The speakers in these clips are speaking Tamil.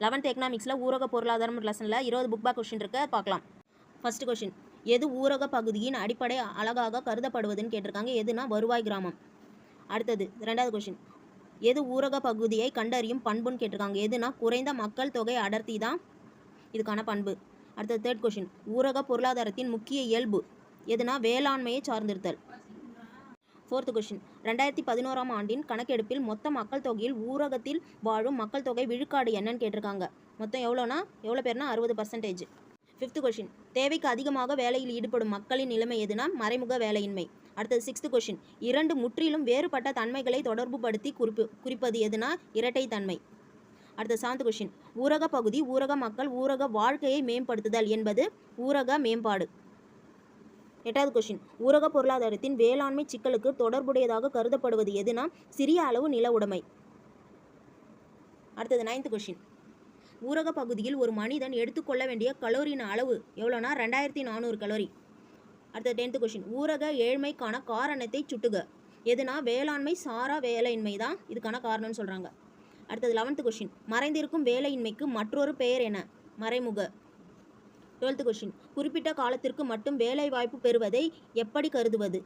11th எக்கனாமிக்ஸில் ஊரக பொருளாதாரம் லெசனில் 20 புக் பேக் கொஷின் இருக்கு, பார்க்கலாம். ஃபர்ஸ்ட் கொஷின், எது ஊரக பகுதியின் அடிப்படை அழகாக கருதப்படுவதுன்னு கேட்டிருக்காங்க. எதுனா வருவாய் கிராமம். அடுத்தது ரெண்டாவது கொஷின், எது ஊரக பகுதியை கண்டறியும் பண்புன்னு கேட்டிருக்காங்க. எதுனா குறைந்த மக்கள் தொகை அடர்த்தி தான் இதுக்கான பண்பு. அடுத்தது தேர்ட் கொஷின், ஊரக பொருளாதாரத்தின் முக்கிய இயல்பு எதுனா வேளாண்மையை சார்ந்திருத்தல். ஃபோர்த் கொஷின், 2011ஆம் ஆண்டின் கணக்கெடுப்பில் மொத்த மக்கள் தொகையில் ஊரகத்தில் வாழும் மக்கள் தொகை விழுக்காடு என்னன்னு கேட்டிருக்காங்க. மொத்தம் எவ்வளோ பேர்னா 60%. ஃபிஃப்த் கொஷின், தேவைக்கு அதிகமாக வேலையில் ஈடுபடும் மக்களின் நிலைமை எதுனா மறைமுக வேலையின்மை. அடுத்தது சிக்ஸ்த் கொஷின், இரண்டு முற்றிலும் வேறுபட்ட தன்மைகளை தொடர்புபடுத்தி குறிப்பது எதுனா இரட்டைத்தன்மை. அடுத்த செவன்த் கொஷின், ஊரக பகுதி, ஊரக மக்கள், ஊரக வாழ்க்கையை மேம்படுத்துதல் என்பது ஊரக மேம்பாடு. எட்டாவது கொஷின், ஊரக பொருளாதாரத்தின் வேளாண்மை சிக்கலுக்கு தொடர்புடையதாக கருதப்படுவது எதுனா சிறிய அளவு நில உடைமை. அடுத்தது நைன்த் கொஷின், ஊரக பகுதியில் ஒரு மனிதன் எடுத்துக்கொள்ள வேண்டிய கலோரியின் அளவு எவ்வளோனா 2400 கலோரி. அடுத்தது 10th கொஷின், ஊரக ஏழ்மைக்கான காரணத்தை சுட்டுக. எதுனா வேளாண்மை சாரா வேலையின்மை தான் இதுக்கான காரணம்னு சொல்கிறாங்க. அடுத்தது 11th கொஷின், மறைந்திருக்கும் வேலையின்மைக்கு மற்றொரு பெயர் என்ன? மறைமுக. 12th கொஷின், குறிப்பிட்ட காலத்திற்கு மட்டும் வேலைவாய்ப்பு பெறுவதை எப்படி கருதுவது?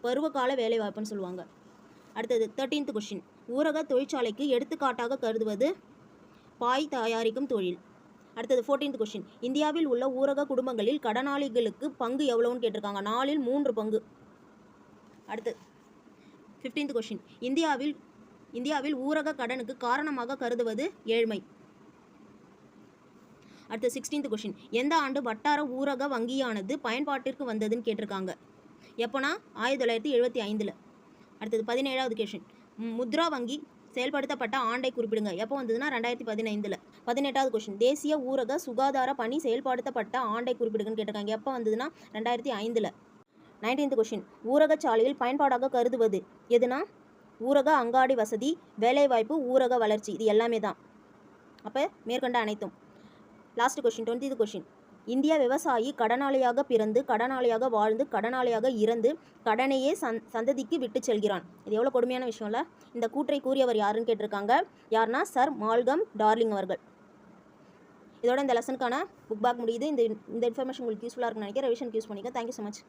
பருவகால வேலைவாய்ப்புன்னு சொல்லுவாங்க. அடுத்தது 13th கொஷின், ஊரக தொழிற்சாலைக்கு எடுத்துக்காட்டாக கருதுவது பாய் தயாரிக்கும் தொழில். அடுத்தது 14th கொஷின், இந்தியாவில் உள்ள ஊரக குடும்பங்களில் கடனாளிகளுக்கு பங்கு எவ்வளோன்னு கேட்டிருக்காங்க. 4/3 பங்கு. அடுத்து 15th கொஷின், இந்தியாவில் ஊரக கடனுக்கு காரணமாக கருதுவது ஏழ்மை. அடுத்து 16th கொஷின், எந்த ஆண்டு வட்டார ஊரக வங்கியானது பயன்பாட்டிற்கு வந்ததுன்னு கேட்டிருக்காங்க. எப்போனா 1975. அடுத்தது 17வது கொஷின், முத்ரா வங்கி செயல்படுத்தப்பட்ட ஆண்டை குறிப்பிடுங்க. எப்போ வந்ததுன்னா 2015. 18வது கொஷின், தேசிய ஊரக சுகாதார பணி செயல்படுத்தப்பட்ட ஆண்டை குறிப்பிடுங்கன்னு கேட்டிருக்காங்க. எப்போ வந்ததுன்னா 2005. 19th கொஷின், ஊரக சாலையில் பயன்பாடாக கருதுவது எதுனா ஊரக அங்காடி வசதி, வேலைவாய்ப்பு, ஊரக வளர்ச்சி. இது எல்லாமே தான். அப்போ மேற்கண்ட அனைத்தும். லாஸ்ட் கொஷின் 20th கொஷின், இந்திய விவசாயி கடனாளியாக பிறந்து கடனாளியாக வாழ்ந்து கடனாளியாக இறந்து கடனையே சந்ததிக்கு விட்டு செல்கிறான். இது எவ்வளோ கொடுமையான விஷயம்ல. இந்த கூற்றை கூறியவர் யாருன்னு கேட்டிருக்காங்க. யாருன்னா சர் மால்கம் டார்லிங் அவர்கள். இதோட இந்த லெசனுக்கான புக் பேக் முடியுது. இந்த இன்ஃபர்மேஷன் உங்களுக்கு யூஸ்ஃபுல்லாக இருக்குன்னு நினைக்கிறேன். ரிவிஷனுக்கு யூஸ் பண்ணிக்க. Thank you so much.